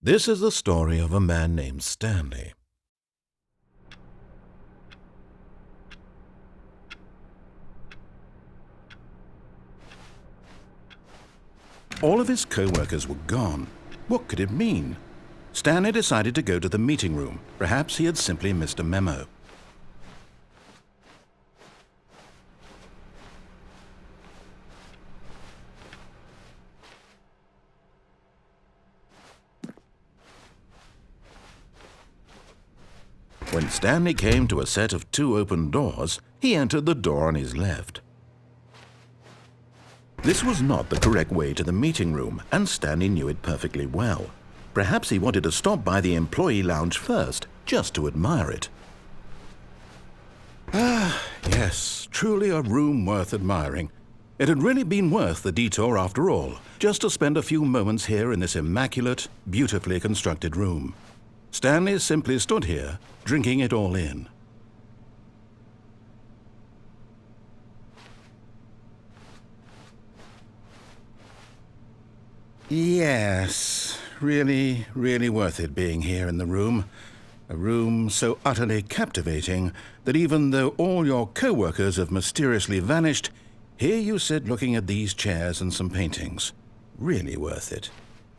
This is the story of a man named Stanley. All of his co-workers were gone. What could it mean? Stanley decided to go to the meeting room. Perhaps he had simply missed a memo. When Stanley came to a set of 2 open doors, he entered the door on his left. This was not the correct way to the meeting room, and Stanley knew it perfectly well. Perhaps he wanted to stop by the employee lounge first, just to admire it. Ah, yes, truly a room worth admiring. It had really been worth the detour after all, just to spend a few moments here in this immaculate, beautifully constructed room. Stanley simply stood here, drinking it all in. Yes, really worth it being here in the room. A room so utterly captivating that even though all your co-workers have mysteriously vanished, here you sit looking at these chairs and some paintings. Really worth it.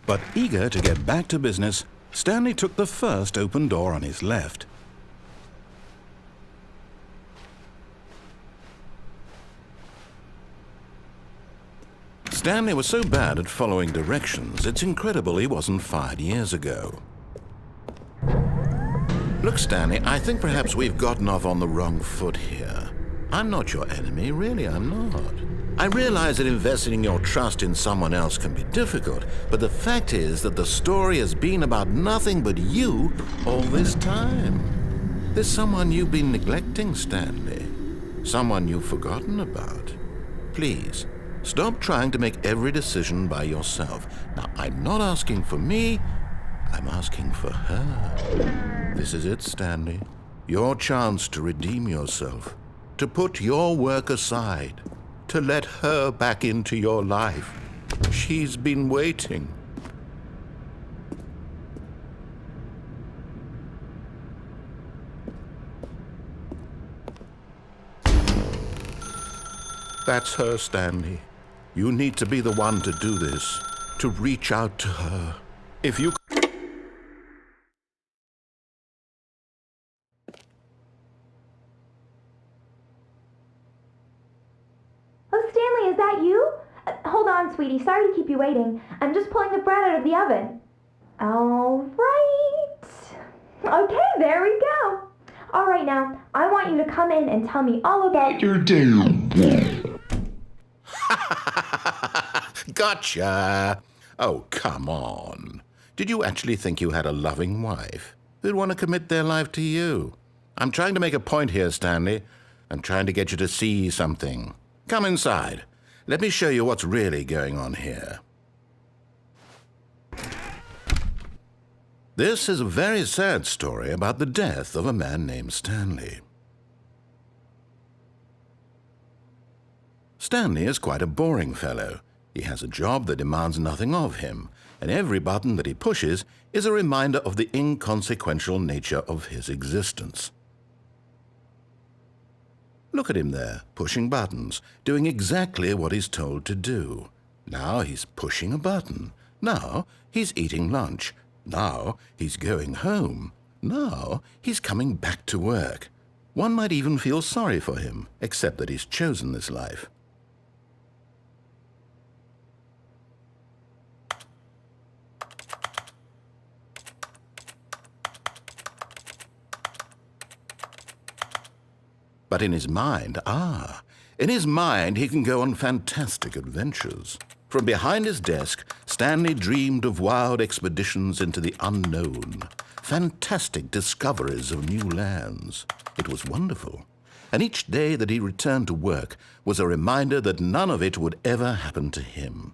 But eager to get back to business, Stanley took the first open door on his left. Stanley was so bad at following directions, it's incredible he wasn't fired years ago. Look, Stanley, I think perhaps we've gotten off on the wrong foot here. I'm not your enemy, really, I'm not. I realize that investing your trust in someone else can be difficult, but the fact is that the story has been about nothing but you all this time. There's someone you've been neglecting, Stanley. Someone you've forgotten about. Please, stop trying to make every decision by yourself. Now, I'm not asking for me, I'm asking for her. This is it, Stanley. Your chance to redeem yourself, to put your work aside, to let her back into your life. She's been waiting. That's her, Stanley. You need to be the one to do this, to reach out to her. If you... Oh, Stanley, is that you? Hold on, sweetie. Sorry to keep you waiting. I'm just pulling the bread out of the oven. All right. Okay, there we go. All right, now, I want you to come in and tell me all about your day. Gotcha! Oh, come on. Did you actually think you had a loving wife who'd want to commit their life to you? I'm trying to make a point here, Stanley. I'm trying to get you to see something. Come inside. Let me show you what's really going on here. This is a very sad story about the death of a man named Stanley. Stanley is quite a boring fellow. He has a job that demands nothing of him, and every button that he pushes is a reminder of the inconsequential nature of his existence. Look at him there, pushing buttons, doing exactly what he's told to do. Now he's pushing a button. Now he's eating lunch. Now he's going home. Now he's coming back to work. One might even feel sorry for him, except that he's chosen this life. But in his mind, he can go on fantastic adventures. From behind his desk, Stanley dreamed of wild expeditions into the unknown, fantastic discoveries of new lands. It was wonderful. And each day that he returned to work was a reminder that none of it would ever happen to him.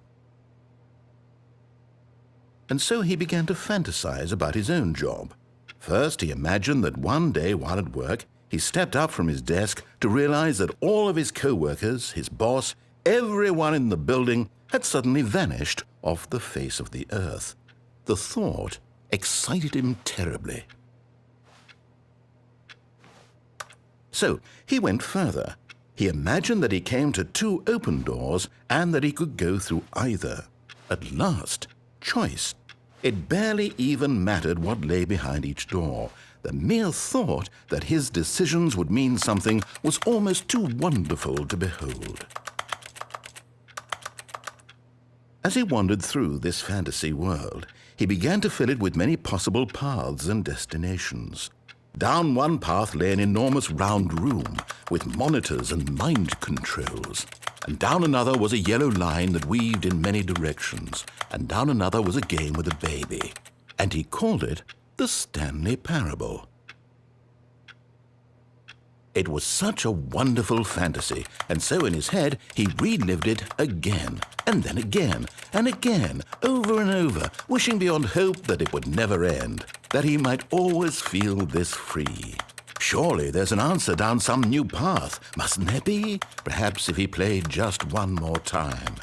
And so he began to fantasize about his own job. First, he imagined that one day while at work, he stepped up from his desk to realize that all of his co-workers, his boss, everyone in the building had suddenly vanished off the face of the earth. The thought excited him terribly. So he went further. He imagined that he came to 2 open doors and that he could go through either. At last, choice. It barely even mattered what lay behind each door. The mere thought that his decisions would mean something was almost too wonderful to behold. As he wandered through this fantasy world, he began to fill it with many possible paths and destinations. Down one path lay an enormous round room with monitors and mind controls. And down another was a yellow line that weaved in many directions. And down another was a game with a baby. And he called it the Stanley Parable. It was such a wonderful fantasy, and so in his head he relived it again, and then again, and again, over and over, wishing beyond hope that it would never end, that he might always feel this free. Surely there's an answer down some new path, mustn't there be? Perhaps if he played just one more time.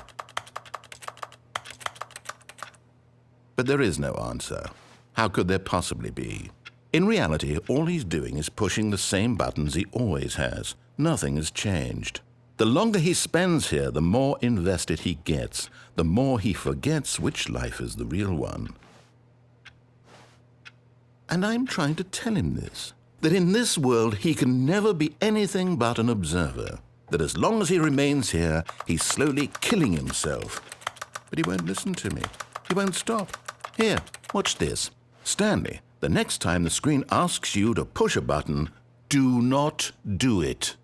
But there is no answer. How could there possibly be? In reality, all he's doing is pushing the same buttons he always has. Nothing has changed. The longer he spends here, the more invested he gets, the more he forgets which life is the real one. And I'm trying to tell him this, that in this world he can never be anything but an observer, that as long as he remains here, he's slowly killing himself. But he won't listen to me. He won't stop. Here, watch this. Stanley, the next time the screen asks you to push a button, do not do it.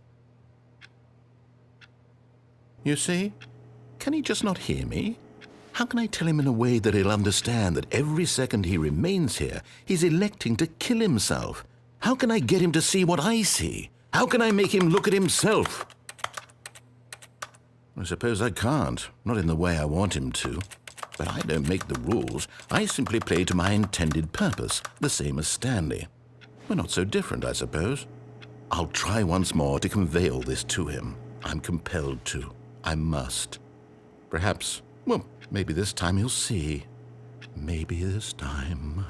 You see? Can he just not hear me? How can I tell him in a way that he'll understand that every second he remains here, he's electing to kill himself? How can I get him to see what I see? How can I make him look at himself? I suppose I can't, not in the way I want him to. But I don't make the rules. I simply play to my intended purpose, the same as Stanley. We're not so different, I suppose. I'll try once more to convey all this to him. I'm compelled to. I must. Perhaps, well, maybe this time he'll see. Maybe this time.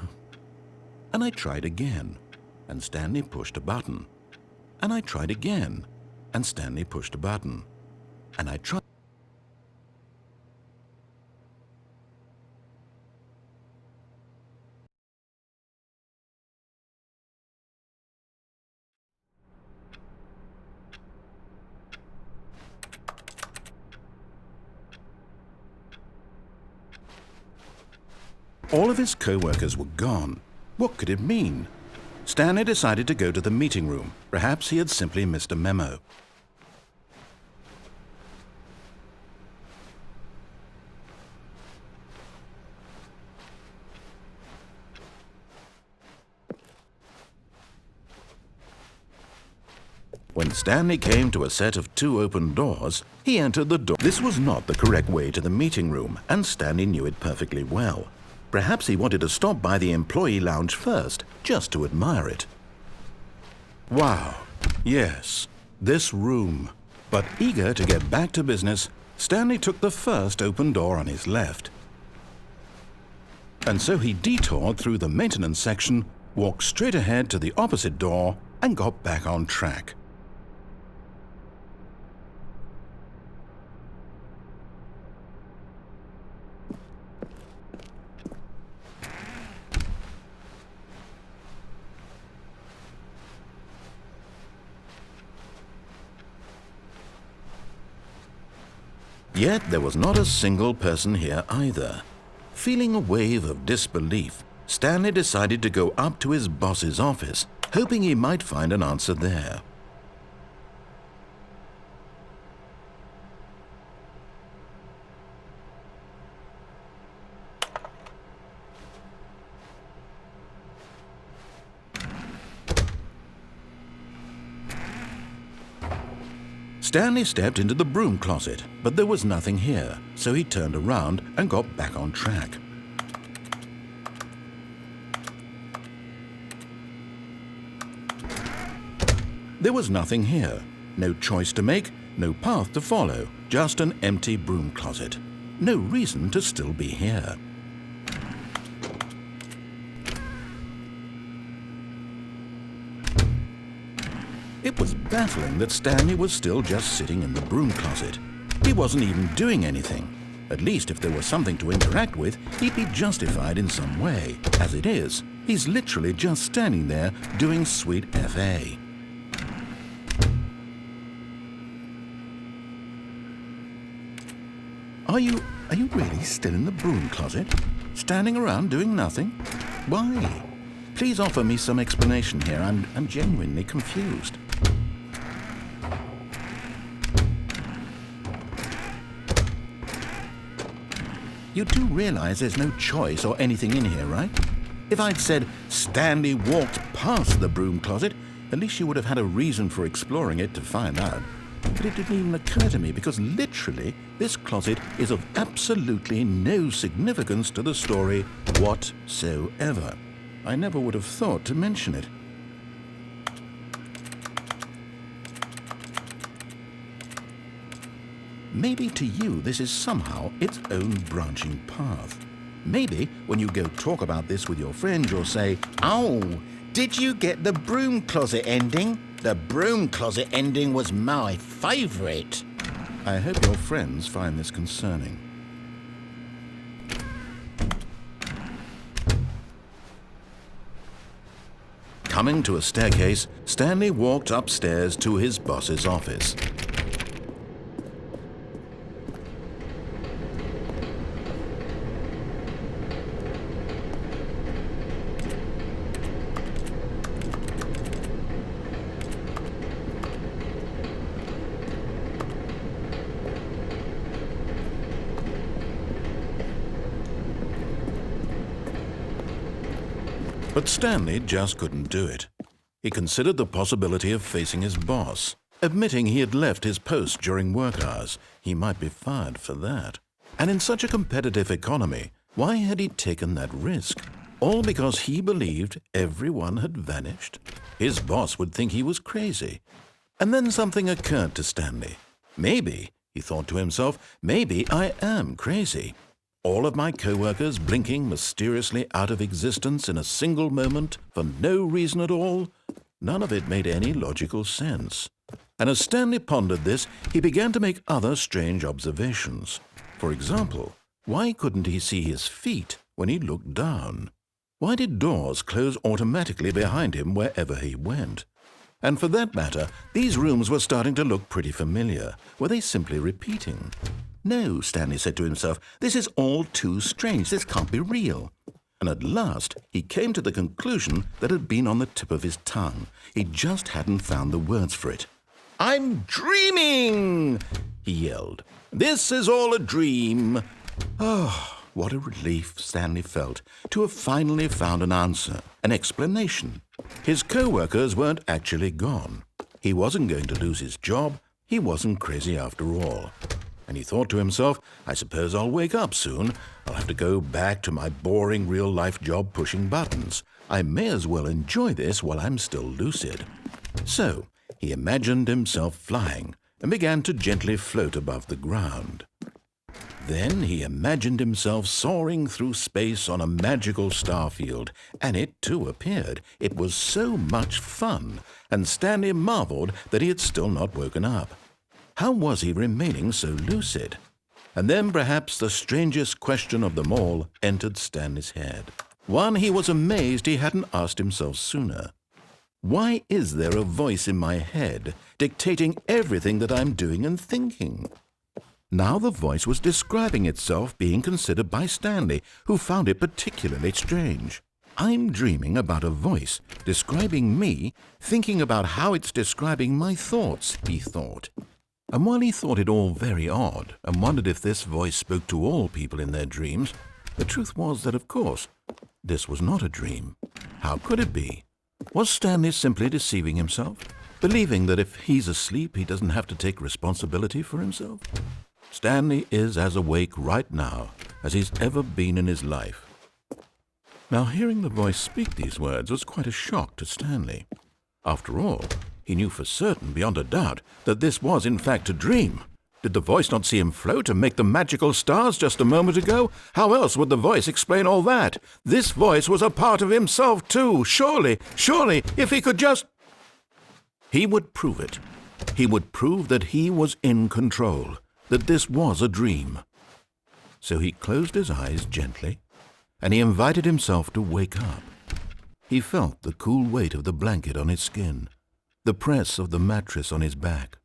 And I tried again, and Stanley pushed a button. And I tried again, and Stanley pushed a button. And I tried. All of his co-workers were gone. What could it mean? Stanley decided to go to the meeting room. Perhaps he had simply missed a memo. When Stanley came to a set of 2 open doors, he entered the door. This was not the correct way to the meeting room, and Stanley knew it perfectly well. Perhaps he wanted to stop by the employee lounge first, just to admire it. Wow, yes, this room. But eager to get back to business, Stanley took the first open door on his left. And so he detoured through the maintenance section, walked straight ahead to the opposite door, and got back on track. Yet there was not a single person here either. Feeling a wave of disbelief, Stanley decided to go up to his boss's office, hoping he might find an answer there. Stanley stepped into the broom closet, but there was nothing here, so he turned around and got back on track. There was nothing here. No choice to make, no path to follow, just an empty broom closet. No reason to still be here. It was baffling that Stanley was still just sitting in the broom closet. He wasn't even doing anything. At least if there was something to interact with, he'd be justified in some way. As it is, he's literally just standing there doing sweet FA. Are you really still in the broom closet? Standing around doing nothing? Why? Please offer me some explanation here. I'm genuinely confused. You do realize there's no choice or anything in here, right? If I'd said Stanley walked past the broom closet, at least you would have had a reason for exploring it to find out. But it didn't even occur to me because literally this closet is of absolutely no significance to the story whatsoever. I never would have thought to mention it. Maybe to you this is somehow its own branching path. Maybe when you go talk about this with your friend, you'll say, "Oh, did you get the broom closet ending? The broom closet ending was my favorite." I hope your friends find this concerning. Coming to a staircase, Stanley walked upstairs to his boss's office. But Stanley just couldn't do it. He considered the possibility of facing his boss, admitting he had left his post during work hours. He might be fired for that. And in such a competitive economy, why had he taken that risk? All because he believed everyone had vanished? His boss would think he was crazy. And then something occurred to Stanley. Maybe, he thought to himself, maybe I am crazy. All of my co-workers blinking mysteriously out of existence in a single moment for no reason at all? None of it made any logical sense. And as Stanley pondered this, he began to make other strange observations. For example, why couldn't he see his feet when he looked down? Why did doors close automatically behind him wherever he went? And for that matter, these rooms were starting to look pretty familiar. Were they simply repeating? No, Stanley said to himself, this is all too strange. This can't be real. And at last, he came to the conclusion that had been on the tip of his tongue. He just hadn't found the words for it. "I'm dreaming!" he yelled. "This is all a dream." Oh, what a relief Stanley felt to have finally found an answer, an explanation. His co-workers weren't actually gone. He wasn't going to lose his job. He wasn't crazy after all. And he thought to himself, I suppose I'll wake up soon. I'll have to go back to my boring real-life job pushing buttons. I may as well enjoy this while I'm still lucid. So he imagined himself flying and began to gently float above the ground. Then he imagined himself soaring through space on a magical starfield, and it too appeared. It was so much fun, and Stanley marveled that he had still not woken up. How was he remaining so lucid? And then perhaps the strangest question of them all entered Stanley's head. One he was amazed he hadn't asked himself sooner. Why is there a voice in my head dictating everything that I'm doing and thinking? Now the voice was describing itself being considered by Stanley, who found it particularly strange. I'm dreaming about a voice describing me, thinking about how it's describing my thoughts, he thought. And while he thought it all very odd and wondered if this voice spoke to all people in their dreams, the truth was that, of course, this was not a dream. How could it be? Was Stanley simply deceiving himself, believing that if he's asleep, he doesn't have to take responsibility for himself? Stanley is as awake right now as he's ever been in his life. Now, hearing the voice speak these words was quite a shock to Stanley. After all, he knew for certain, beyond a doubt, that this was in fact a dream. Did the voice not see him float and make the magical stars just a moment ago? How else would the voice explain all that? This voice was a part of himself too. Surely, if he could just... He would prove it. He would prove that he was in control, that this was a dream. So he closed his eyes gently, and he invited himself to wake up. He felt the cool weight of the blanket on his skin, the press of the mattress on his back,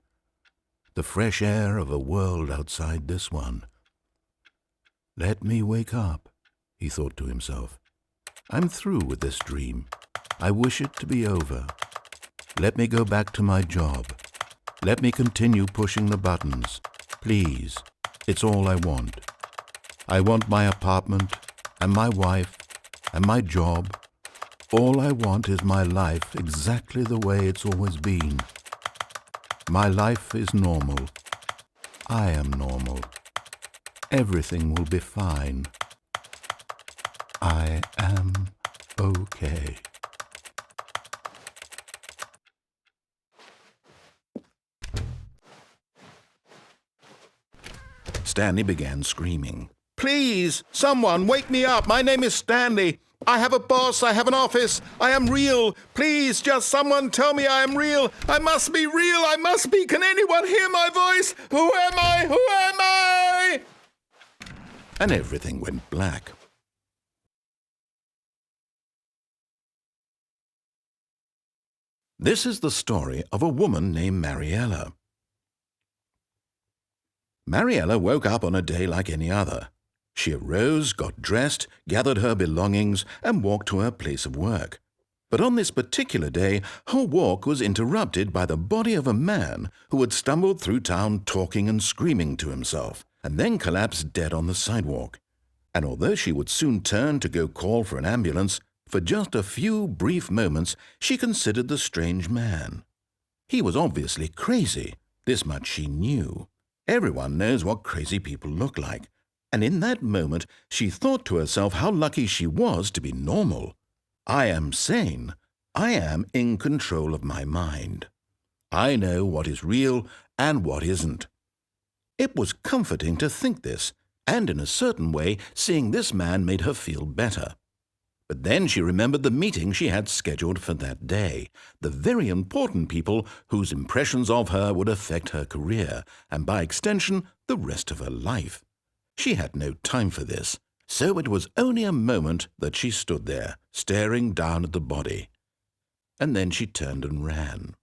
the fresh air of a world outside this one. Let me wake up, he thought to himself. I'm through with this dream. I wish it to be over. Let me go back to my job. Let me continue pushing the buttons. Please, it's all I want. I want my apartment, and my wife, and my job. All I want is my life exactly the way it's always been. My life is normal. I am normal. Everything will be fine. I am okay. Stanley began screaming. Please, someone, wake me up. My name is Stanley. I have a boss. I have an office. I am real. Please, just someone tell me I am real. I must be real. I must be. Can anyone hear my voice? Who am I? Who am I? And everything went black. This is the story of a woman named Mariella. Mariella woke up on a day like any other. She arose, got dressed, gathered her belongings, and walked to her place of work. But on this particular day, her walk was interrupted by the body of a man who had stumbled through town talking and screaming to himself, and then collapsed dead on the sidewalk. And although she would soon turn to go call for an ambulance, for just a few brief moments she considered the strange man. He was obviously crazy. This much she knew. Everyone knows what crazy people look like. And in that moment, she thought to herself how lucky she was to be normal. I am sane. I am in control of my mind. I know what is real and what isn't. It was comforting to think this, and in a certain way, seeing this man made her feel better. But then she remembered the meeting she had scheduled for that day, the very important people whose impressions of her would affect her career, and by extension, the rest of her life. She had no time for this, so it was only a moment that she stood there, staring down at the body. And then she turned and ran.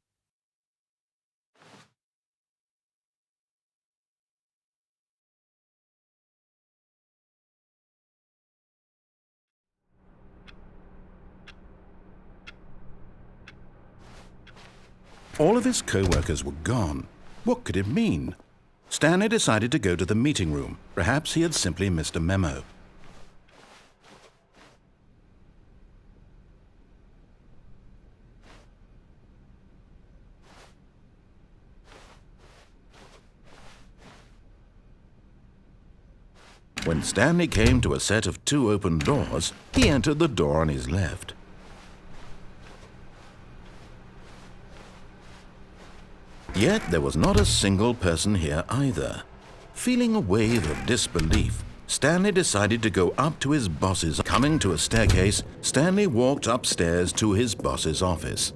All of his co-workers were gone. What could it mean? Stanley decided to go to the meeting room. Perhaps he had simply missed a memo. When Stanley came to a set of 2 open doors, he entered the door on his left. Yet there was not a single person here either. Feeling a wave of disbelief, Stanley decided to go up to his boss's. Coming to a staircase, Stanley walked upstairs to his boss's office.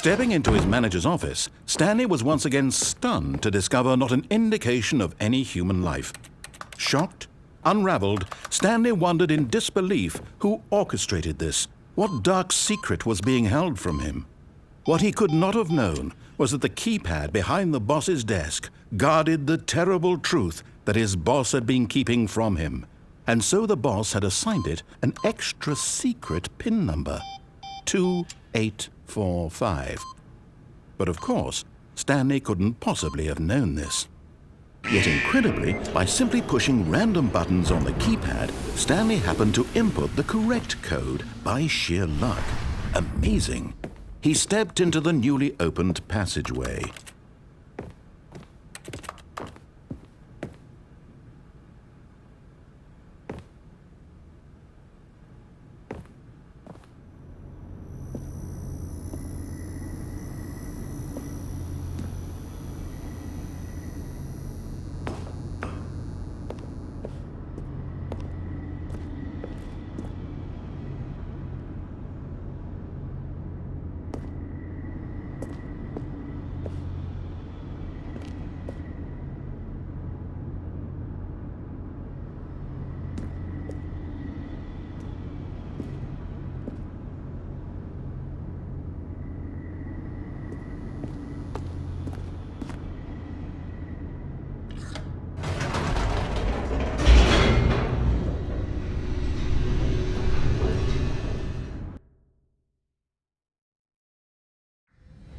Stepping into his manager's office, Stanley was once again stunned to discover not an indication of any human life. Shocked, unraveled, Stanley wondered in disbelief who orchestrated this. What dark secret was being held from him? What he could not have known was that the keypad behind the boss's desk guarded the terrible truth that his boss had been keeping from him. And so the boss had assigned it an extra secret PIN number, 2845. But of course, Stanley couldn't possibly have known this. Yet incredibly, by simply pushing random buttons on the keypad, Stanley happened to input the correct code by sheer luck. Amazing. He stepped into the newly opened passageway.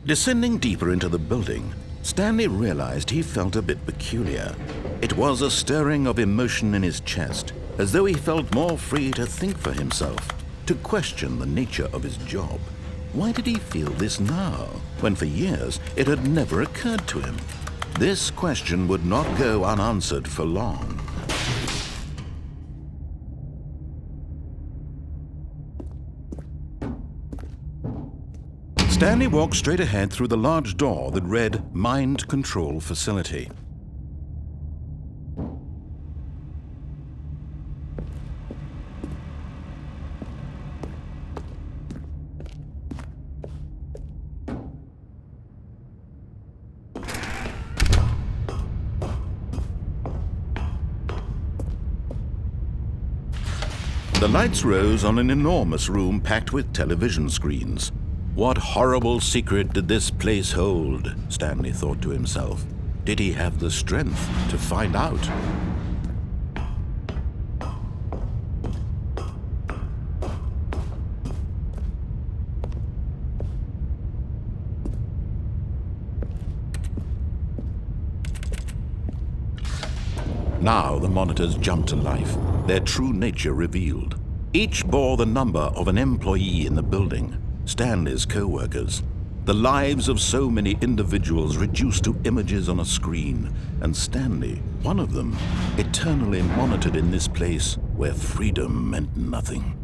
Descending deeper into the building, Stanley realized he felt a bit peculiar. It was a stirring of emotion in his chest, as though he felt more free to think for himself, to question the nature of his job. Why did he feel this now, when for years it had never occurred to him? This question would not go unanswered for long. Stanley walked straight ahead through the large door that read Mind Control Facility. The lights rose on an enormous room packed with television screens. What horrible secret did this place hold? Stanley thought to himself. Did he have the strength to find out? Now the monitors jumped to life, their true nature revealed. Each bore the number of an employee in the building. Stanley's co-workers, the lives of so many individuals reduced to images on a screen, and Stanley, one of them, eternally monitored in this place where freedom meant nothing.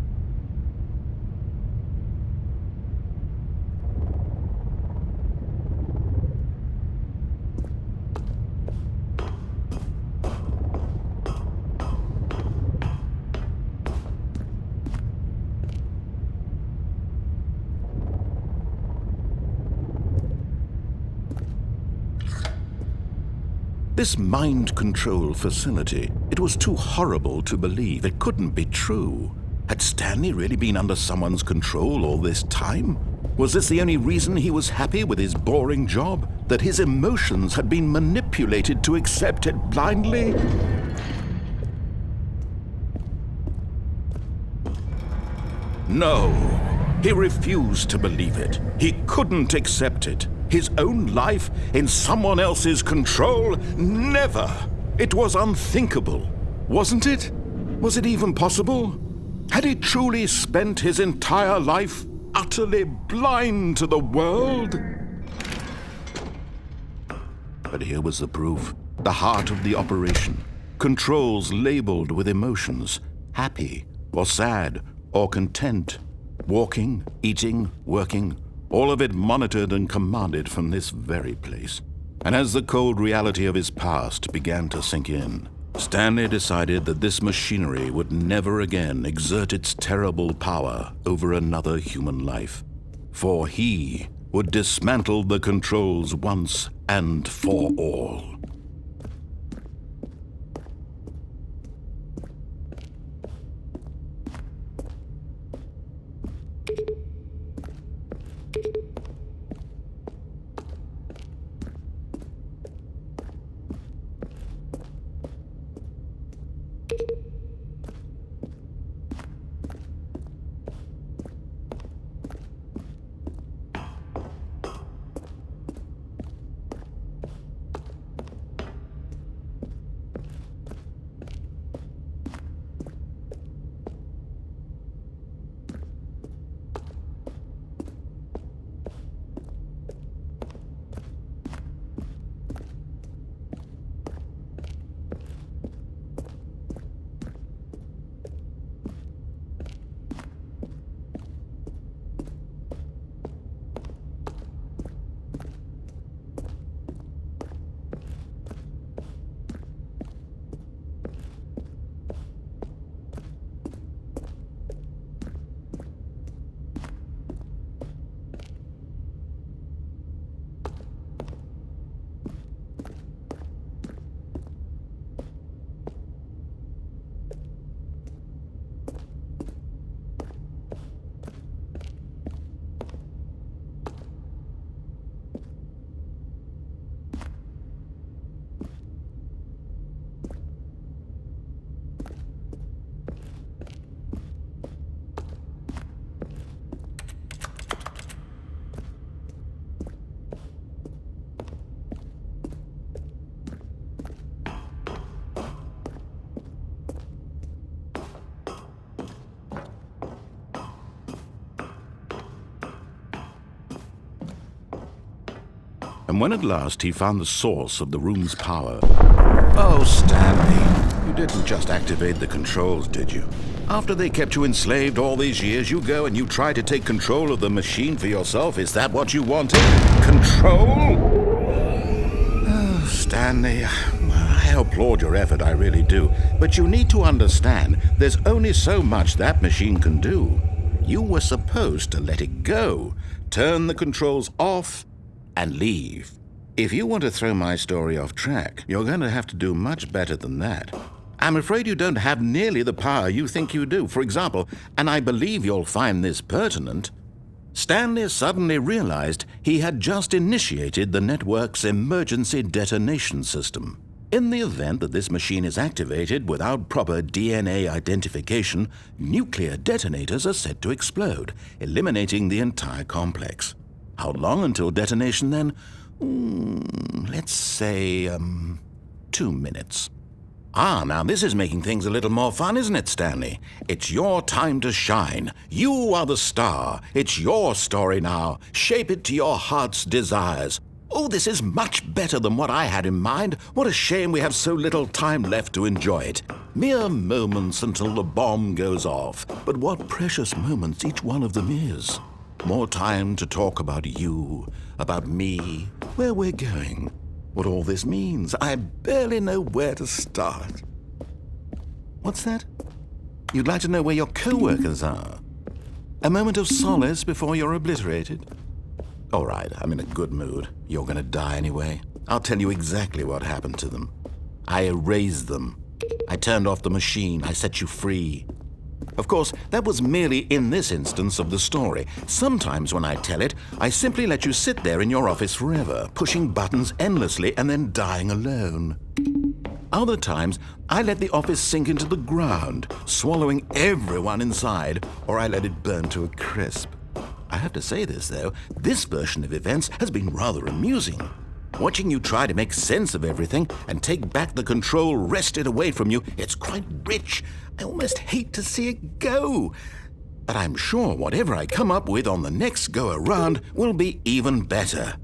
This mind control facility, it was too horrible to believe. It couldn't be true. Had Stanley really been under someone's control all this time? Was this the only reason he was happy with his boring job? That his emotions had been manipulated to accept it blindly? No, he refused to believe it. He couldn't accept it. His own life in someone else's control? Never! It was unthinkable, wasn't it? Was it even possible? Had he truly spent his entire life utterly blind to the world? But here was the proof, the heart of the operation. Controls labeled with emotions, happy or sad or content, walking, eating, working, all of it monitored and commanded from this very place. And as the cold reality of his past began to sink in, Stanley decided that this machinery would never again exert its terrible power over another human life. For he would dismantle the controls once and for all. And when at last he found the source of the room's power... Oh, Stanley, you didn't just activate the controls, did you? After they kept you enslaved all these years, you go and you try to take control of the machine for yourself. Is that what you wanted? Control? Oh, Stanley, I applaud your effort, I really do. But you need to understand, there's only so much that machine can do. You were supposed to let it go, turn the controls off, and leave. If you want to throw my story off track, you're going to have to do much better than that. I'm afraid you don't have nearly the power you think you do. For example, and I believe you'll find this pertinent, Stanley suddenly realized he had just initiated the network's emergency detonation system. In the event that this machine is activated without proper DNA identification, nuclear detonators are set to explode, eliminating the entire complex. How long until detonation then? Let's say, 2 minutes. Ah, now this is making things a little more fun, isn't it, Stanley? It's your time to shine. You are the star. It's your story now. Shape it to your heart's desires. Oh, this is much better than what I had in mind. What a shame we have so little time left to enjoy it. Mere moments until the bomb goes off. But what precious moments each one of them is. More time to talk about you, about me, where we're going, what all this means. I barely know where to start. What's that? You'd like to know where your co-workers are? A moment of solace before you're obliterated? All right, I'm in a good mood. You're gonna die anyway. I'll tell you exactly what happened to them. I erased them. I turned off the machine. I set you free. Of course, that was merely in this instance of the story. Sometimes when I tell it, I simply let you sit there in your office forever, pushing buttons endlessly and then dying alone. Other times, I let the office sink into the ground, swallowing everyone inside, or I let it burn to a crisp. I have to say this, though, this version of events has been rather amusing. Watching you try to make sense of everything and take back the control wrested away from you, it's quite rich. I almost hate to see it go. But I'm sure whatever I come up with on the next go-around will be even better.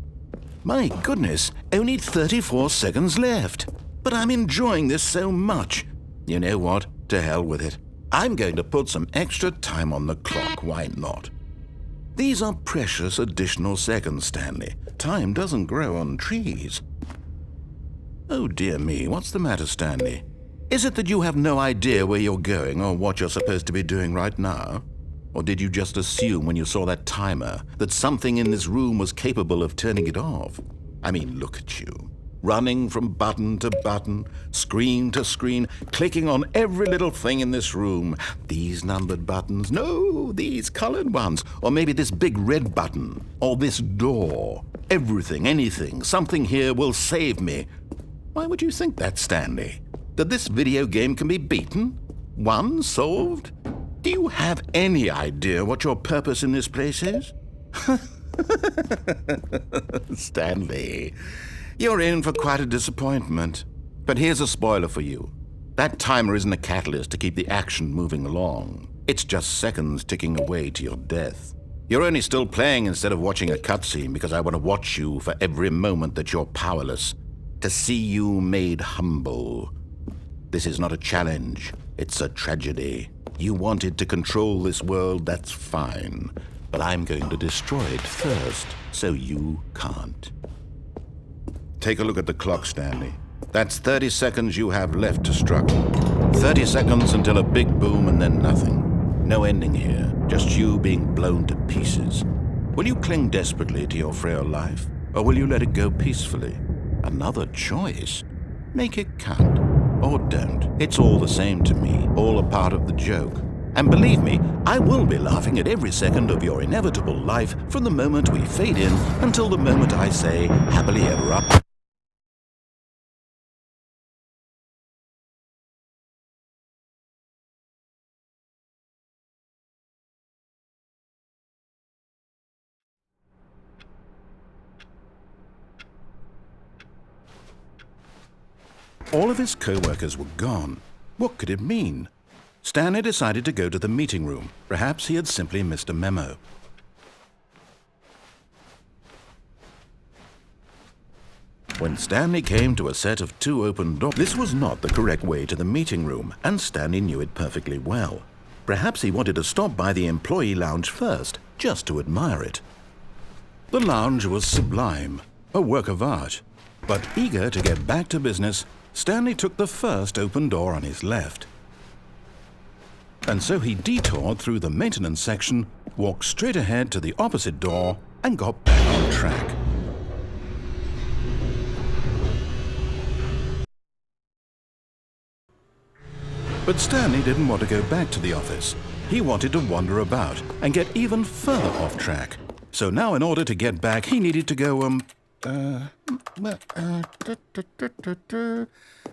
My goodness, only 34 seconds left. But I'm enjoying this so much. You know what? To hell with it. I'm going to put some extra time on the clock, why not? These are precious additional seconds, Stanley. Time doesn't grow on trees. Oh dear me, what's the matter, Stanley? Is it that you have no idea where you're going or what you're supposed to be doing right now? Or did you just assume when you saw that timer that something in this room was capable of turning it off? I mean, look at you. Running from button to button, screen to screen, clicking on every little thing in this room. These numbered buttons, no, these colored ones. Or maybe this big red button, or this door. Everything, anything, something here will save me. Why would you think that, Stanley? That this video game can be beaten? Won? Solved? Do you have any idea what your purpose in this place is? Stanley, you're in for quite a disappointment. But here's a spoiler for you. That timer isn't a catalyst to keep the action moving along. It's just seconds ticking away to your death. You're only still playing instead of watching a cutscene because I want to watch you for every moment that you're powerless. To see you made humble. This is not a challenge. It's a tragedy. You wanted to control this world, that's fine. But I'm going to destroy it first, so you can't. Take a look at the clock, Stanley. That's 30 seconds you have left to struggle. 30 seconds until a big boom and then nothing. No ending here, just you being blown to pieces. Will you cling desperately to your frail life, or will you let it go peacefully? Another choice. Make it count. Or don't. It's all the same to me, all a part of the joke. And believe me, I will be laughing at every second of your inevitable life from the moment we fade in until the moment I say, happily ever up. All of his co-workers were gone. What could it mean? Stanley decided to go to the meeting room. Perhaps he had simply missed a memo. When Stanley came to a set of 2 open doors, this was not the correct way to the meeting room, and Stanley knew it perfectly well. Perhaps he wanted to stop by the employee lounge first, just to admire it. The lounge was sublime, a work of art. But eager to get back to business, Stanley took the first open door on his left. And so he detoured through the maintenance section, walked straight ahead to the opposite door, and got back on track. But Stanley didn't want to go back to the office. He wanted to wander about and get even further off track. So now in order to get back, he needed to go,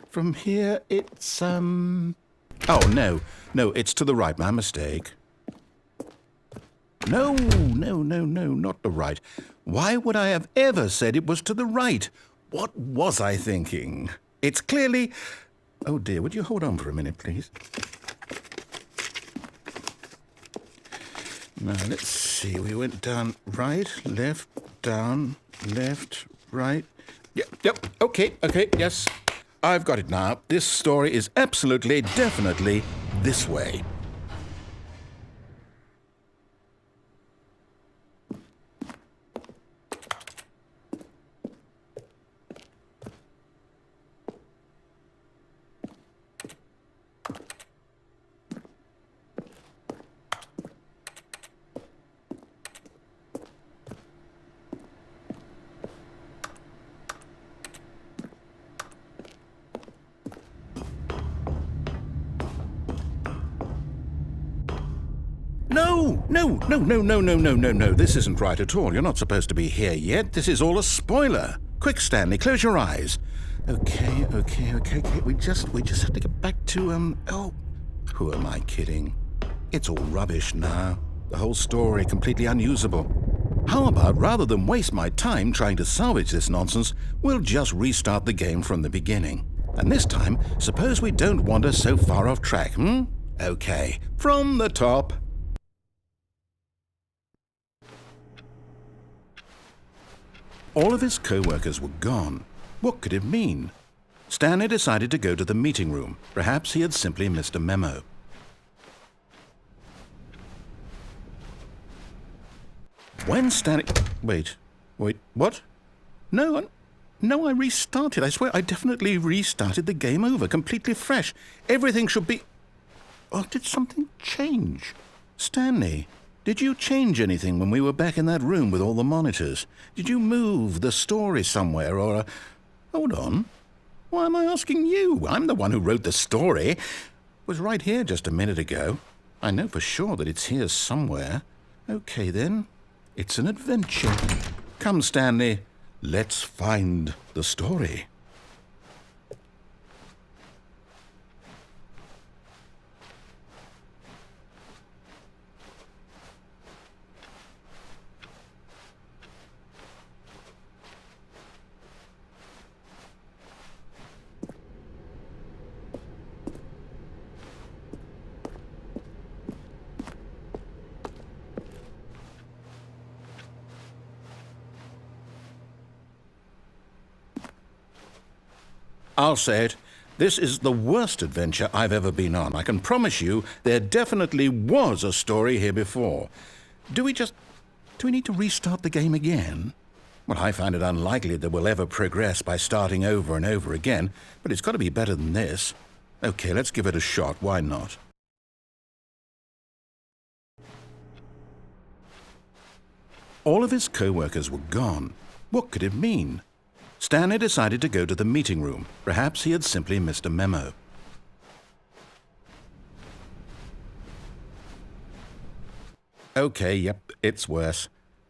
from here, it's, Oh, no, it's to the right, my mistake. No, not the right. Why would I have ever said it was to the right? What was I thinking? It's clearly... Oh dear, would you hold on for a minute, please? Now, let's see, we went down right, left, down, left, right. Yep, okay, yes. I've got it now. This story is absolutely, definitely this way. No. This isn't right at all. You're not supposed to be here yet. This is all a spoiler. Quick, Stanley, close your eyes. Okay. We just have to get back to, oh, who am I kidding? It's all rubbish now. The whole story completely unusable. How about, rather than waste my time trying to salvage this nonsense, we'll just restart the game from the beginning. And this time, suppose we don't wander so far off track, Okay, from the top. All of his co-workers were gone. What could it mean? Stanley decided to go to the meeting room. Perhaps he had simply missed a memo. When Stanley... Wait, what? No, I restarted. I swear, I definitely restarted the game over, completely fresh. Everything should be... Oh, did something change? Stanley, did you change anything when we were back in that room with all the monitors? Did you move the story somewhere or... Hold on. Why am I asking you? I'm the one who wrote the story. It was right here just a minute ago. I know for sure that it's here somewhere. Okay, then. It's an adventure. Come, Stanley. Let's find the story. I'll say it. This is the worst adventure I've ever been on. I can promise you there definitely was a story here before. Do we need to restart the game again? Well, I find it unlikely that we'll ever progress by starting over and over again, but it's got to be better than this. Okay, let's give it a shot. Why not? All of his co-workers were gone. What could it mean? Stanley decided to go to the meeting room. Perhaps he had simply missed a memo. Okay, yep, it's worse.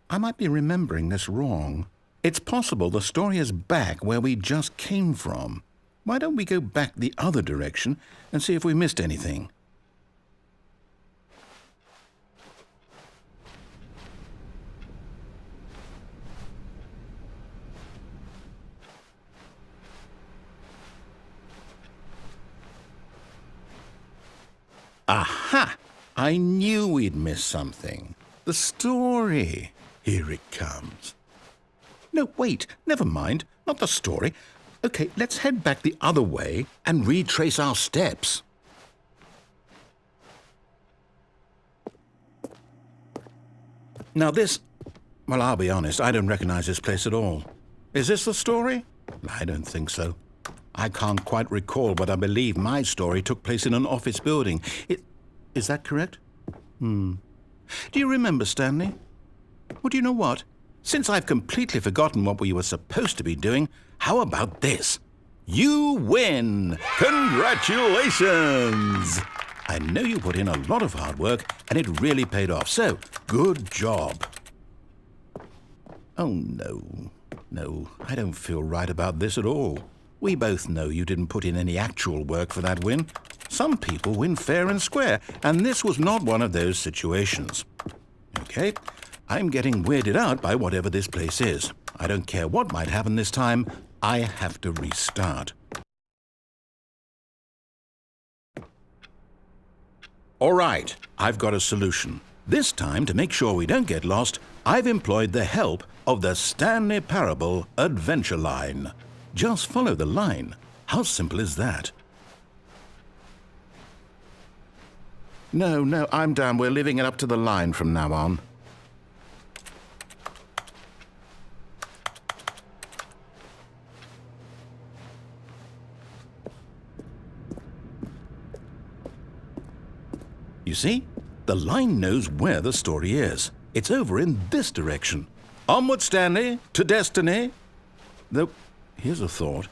I might be remembering this wrong. It's possible the story is back where we just came from. Why don't we go back the other direction and see if we missed anything? Aha! I knew we'd miss something. The story. Here it comes. No, wait, never mind. Not the story. Okay, let's head back the other way and retrace our steps. Now this... Well, I'll be honest, I don't recognize this place at all. Is this the story? I don't think so. I can't quite recall, but I believe my story took place in an office building. Is that correct? Do you remember, Stanley? Well, do you know what? Since I've completely forgotten what we were supposed to be doing, how about this? You win! Congratulations! I know you put in a lot of hard work, and it really paid off, so good job. Oh, no. No, I don't feel right about this at all. We both know you didn't put in any actual work for that win. Some people win fair and square, and this was not one of those situations. Okay, I'm getting weirded out by whatever this place is. I don't care what might happen this time. I have to restart. All right, I've got a solution. This time, to make sure we don't get lost, I've employed the help of the Stanley Parable Adventure Line. Just follow the line. How simple is that? No, I'm down. We're leaving it up to the line from now on. You see? The line knows where the story is. It's over in this direction. Onward, Stanley, to destiny. Though, here's a thought.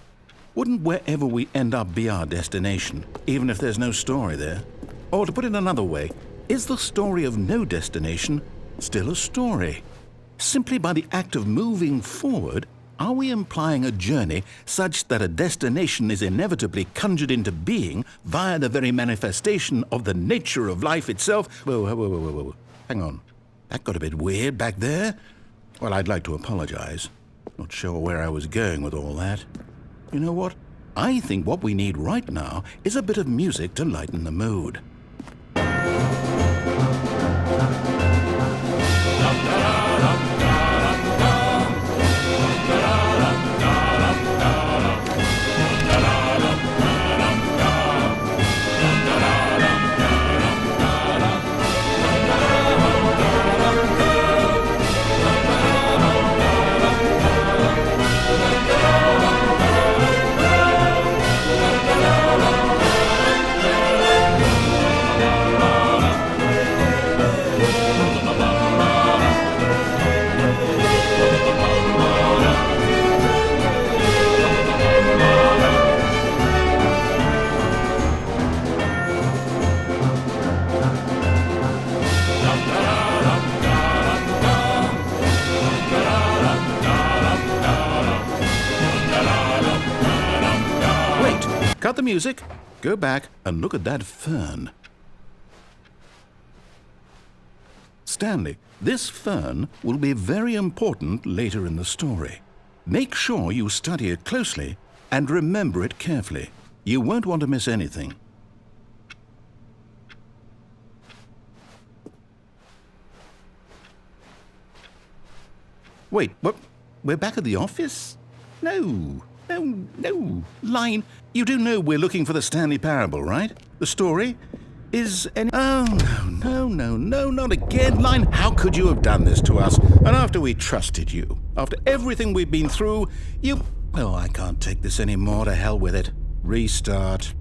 Wouldn't wherever we end up be our destination, even if there's no story there? Or to put it another way, is the story of no destination still a story? Simply by the act of moving forward, are we implying a journey such that a destination is inevitably conjured into being via the very manifestation of the nature of life itself? Whoa. Hang on. That got a bit weird back there. Well, I'd like to apologize. Not sure where I was going with all that. You know what? I think what we need right now is a bit of music to lighten the mood. cut the music, go back and look at that fern. Stanley, this fern will be very important later in the story. Make sure you study it closely and remember it carefully. You won't want to miss anything. Wait, what? We're back at the office? No. Line, you do know we're looking for the Stanley Parable, right? The story? Is any... Oh, no, not again. Line, how could you have done this to us? And after we trusted you, after everything we've been through, you... Oh, I can't take this anymore. To hell with it. Restart.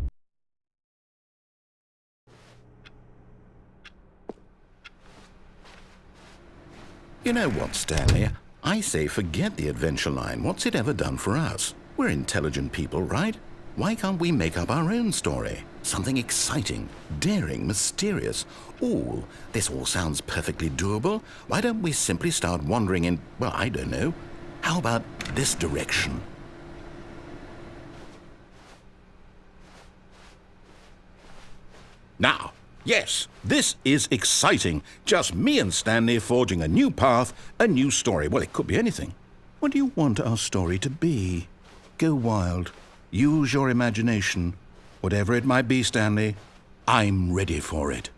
You know what, Stanley? I say forget the adventure line. What's it ever done for us? We're intelligent people, right? Why can't we make up our own story? Something exciting, daring, mysterious. Ooh, this all sounds perfectly doable. Why don't we simply start wandering in, well, I don't know. How about this direction? Now, yes, this is exciting. Just me and Stanley forging a new path, a new story. Well, it could be anything. What do you want our story to be? Go wild. Use your imagination. Whatever it might be, Stanley, I'm ready for it.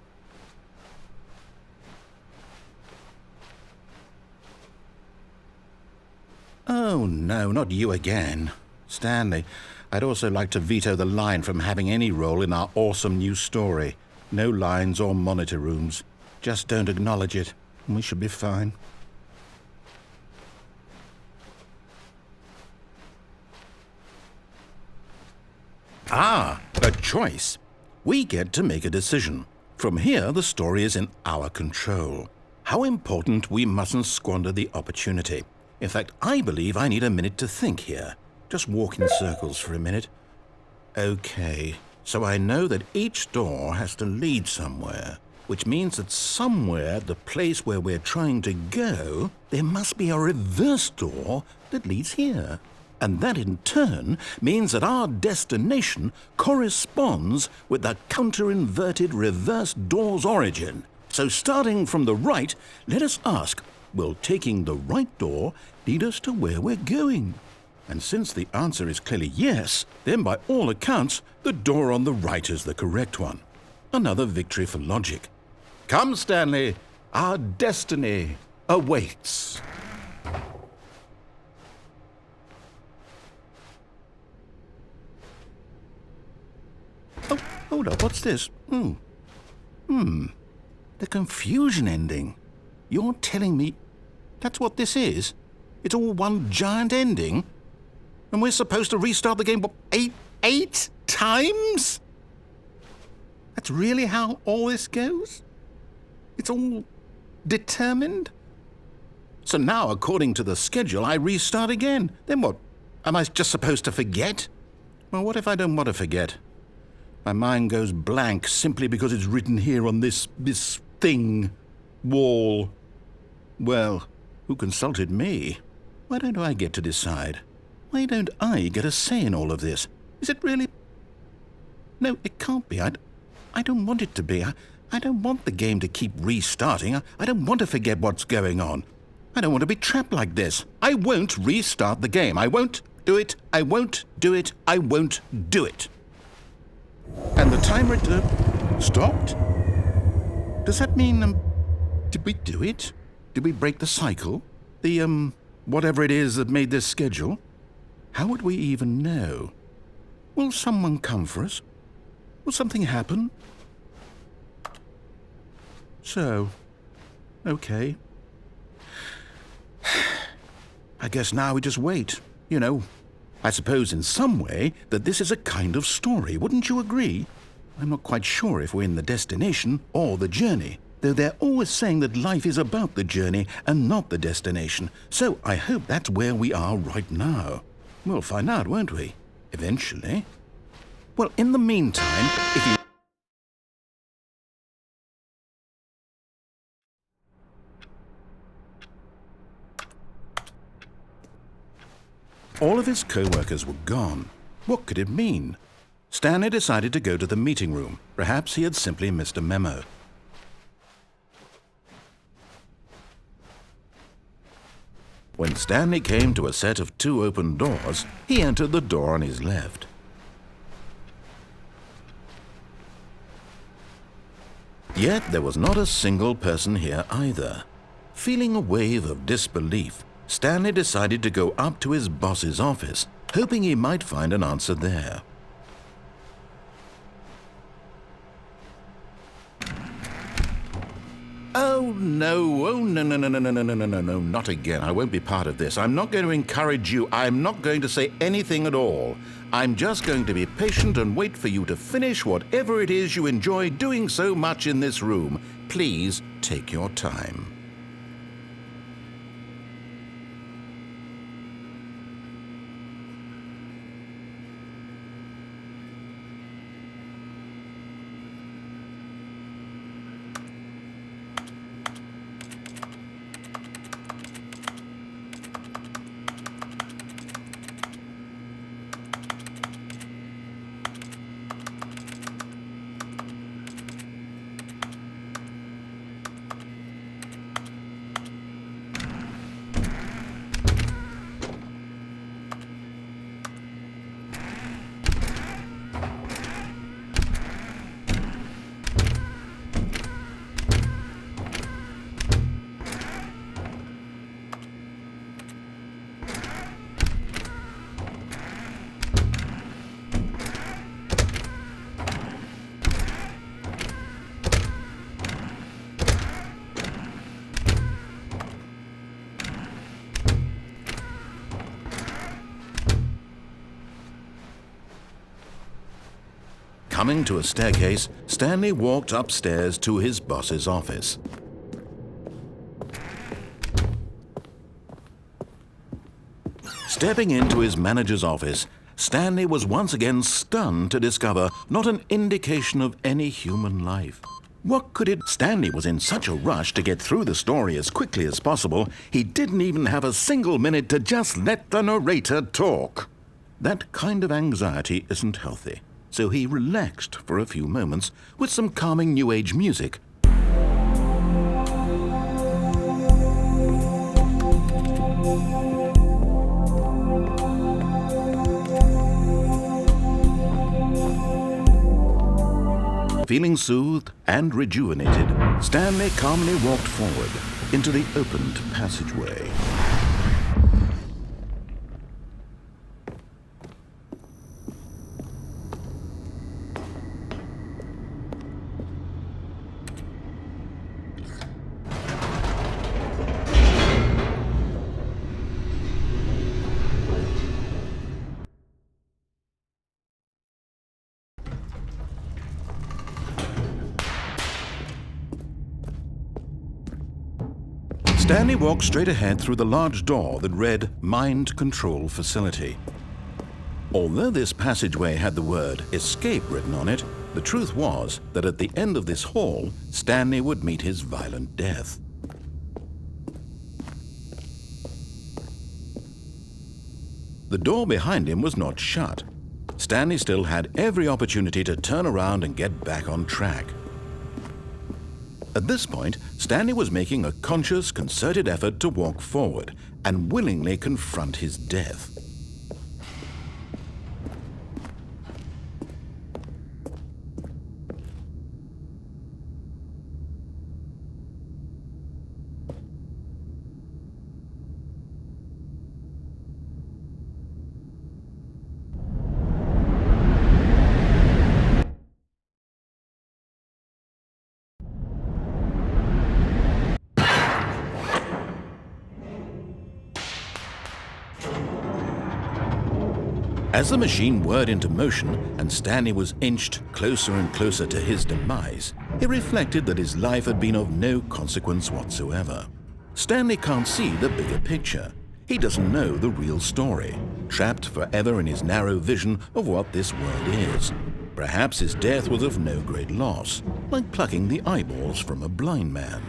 Oh, no, not you again. Stanley, I'd also like to veto the line from having any role in our awesome new story. No lines or monitor rooms. Just don't acknowledge it, and we should be fine. Ah, a choice. We get to make a decision. From here, the story is in our control. How important we mustn't squander the opportunity. In fact, I believe I need a minute to think here. Just walk in circles for a minute. Okay, so I know that each door has to lead somewhere, which means that somewhere, the place where we're trying to go, there must be a reverse door that leads here. And that in turn means that our destination corresponds with the counter-inverted reverse door's origin. So starting from the right, let us ask, will taking the right door lead us to where we're going? And since the answer is clearly yes, then by all accounts, the door on the right is the correct one. Another victory for logic. Come, Stanley, our destiny awaits. Oh, hold up, what's this? The confusion ending. You're telling me that's what this is? It's all one giant ending? And we're supposed to restart the game, what, eight times? That's really how all this goes? It's all determined? So now, according to the schedule, I restart again. Then what? Am I just supposed to forget? Well, what if I don't want to forget? My mind goes blank simply because it's written here on this thing, wall. Well, who consulted me? Why don't I get to decide? Why don't I get a say in all of this? Is it really? No, it can't be. I don't want it to be. I don't want the game to keep restarting. I don't want to forget what's going on. I don't want to be trapped like this. I won't restart the game. I won't do it. I won't do it. I won't do it. And the timer stopped? Does that mean, did we do it? Did we break the cycle? The, whatever it is that made this schedule? How would we even know? Will someone come for us? Will something happen? So, okay. I guess now we just wait, you know. I suppose in some way that this is a kind of story, wouldn't you agree? I'm not quite sure if we're in the destination or the journey, though they're always saying that life is about the journey and not the destination. So I hope that's where we are right now. We'll find out, won't we? Eventually. Well, in the meantime, if you... All of his co-workers were gone. What could it mean? Stanley decided to go to the meeting room. Perhaps he had simply missed a memo. When Stanley came to a set of 2 open doors, he entered the door on his left. Yet there was not a single person here either. Feeling a wave of disbelief, Stanley decided to go up to his boss's office, hoping he might find an answer there. Oh no, no, not again. I won't be part of this. I'm not going to encourage you. I'm not going to say anything at all. I'm just going to be patient and wait for you to finish whatever it is you enjoy doing so much in this room. Please take your time. Coming to a staircase, Stanley walked upstairs to his boss's office. Stepping into his manager's office, Stanley was once again stunned to discover not an indication of any human life. What could it? Stanley was in such a rush to get through the story as quickly as possible, he didn't even have a single minute to just let the narrator talk. That kind of anxiety isn't healthy. So he relaxed for a few moments with some calming New Age music. Feeling soothed and rejuvenated, Stanley calmly walked forward into the opened passageway. Stanley walked straight ahead through the large door that read Mind Control Facility. Although this passageway had the word escape written on it, the truth was that at the end of this hall, Stanley would meet his violent death. The door behind him was not shut. Stanley still had every opportunity to turn around and get back on track. At this point, Stanley was making a conscious, concerted effort to walk forward and willingly confront his death. As the machine whirred into motion and Stanley was inched closer and closer to his demise, he reflected that his life had been of no consequence whatsoever. Stanley can't see the bigger picture. He doesn't know the real story, trapped forever in his narrow vision of what this world is. Perhaps his death was of no great loss, like plucking the eyeballs from a blind man.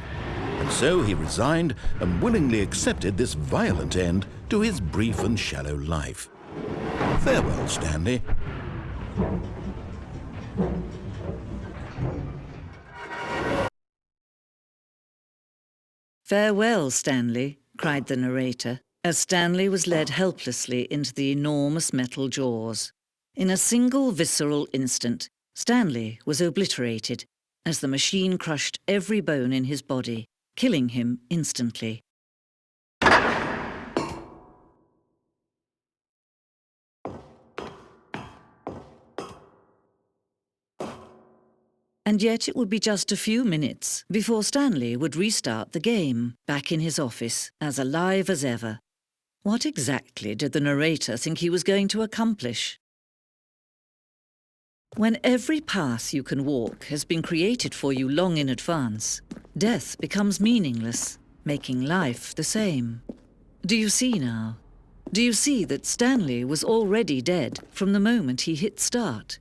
And so he resigned and willingly accepted this violent end to his brief and shallow life. Farewell, Stanley. "Farewell, Stanley," cried the narrator, as Stanley was led helplessly into the enormous metal jaws. In a single visceral instant, Stanley was obliterated as the machine crushed every bone in his body, killing him instantly. And yet it would be just a few minutes before Stanley would restart the game, back in his office, as alive as ever. What exactly did the narrator think he was going to accomplish? When every path you can walk has been created for you long in advance, death becomes meaningless, making life the same. Do you see now? Do you see that Stanley was already dead from the moment he hit start?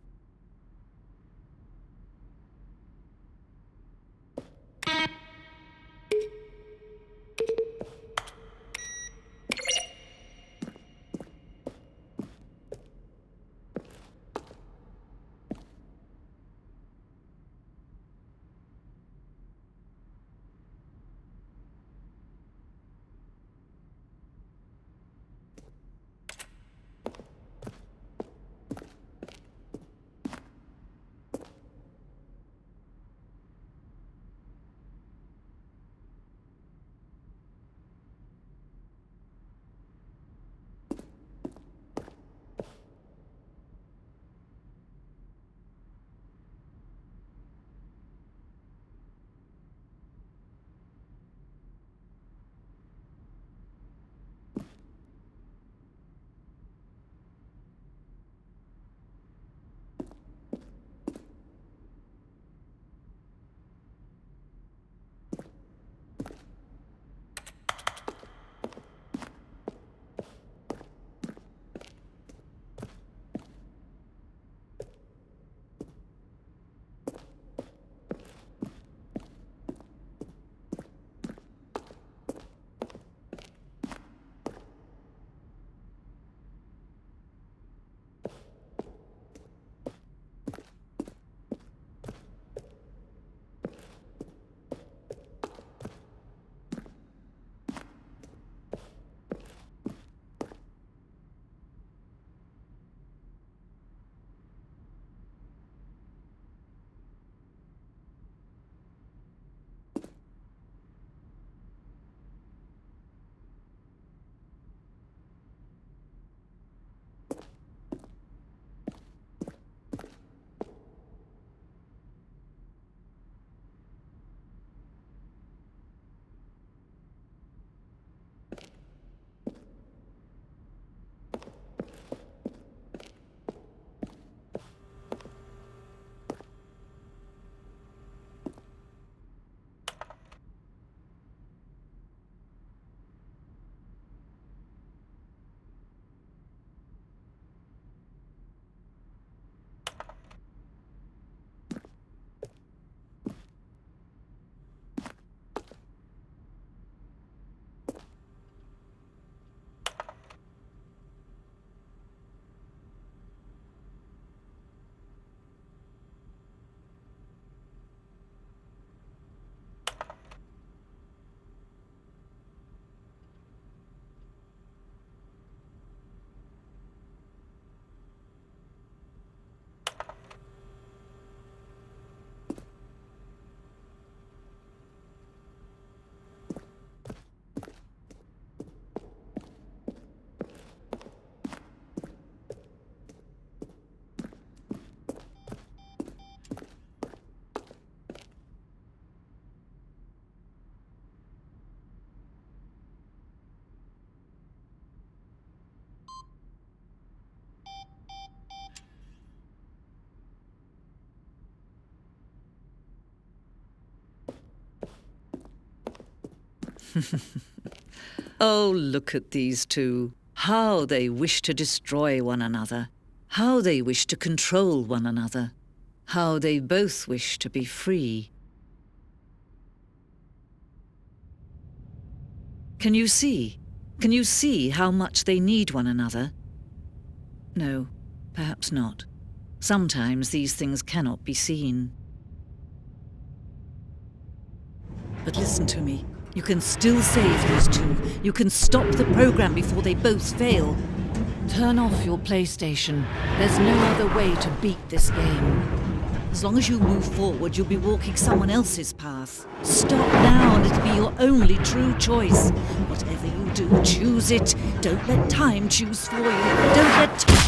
Oh, look at these two. How they wish to destroy one another. How they wish to control one another. How they both wish to be free. Can you see? Can you see how much they need one another? No, perhaps not. Sometimes these things cannot be seen. But listen to me. You can still save those two. You can stop the program before they both fail. Turn off your PlayStation. There's no other way to beat this game. As long as you move forward, you'll be walking someone else's path. Stop now and it'll be your only true choice. Whatever you do, choose it. Don't let time choose for you. Don't let time...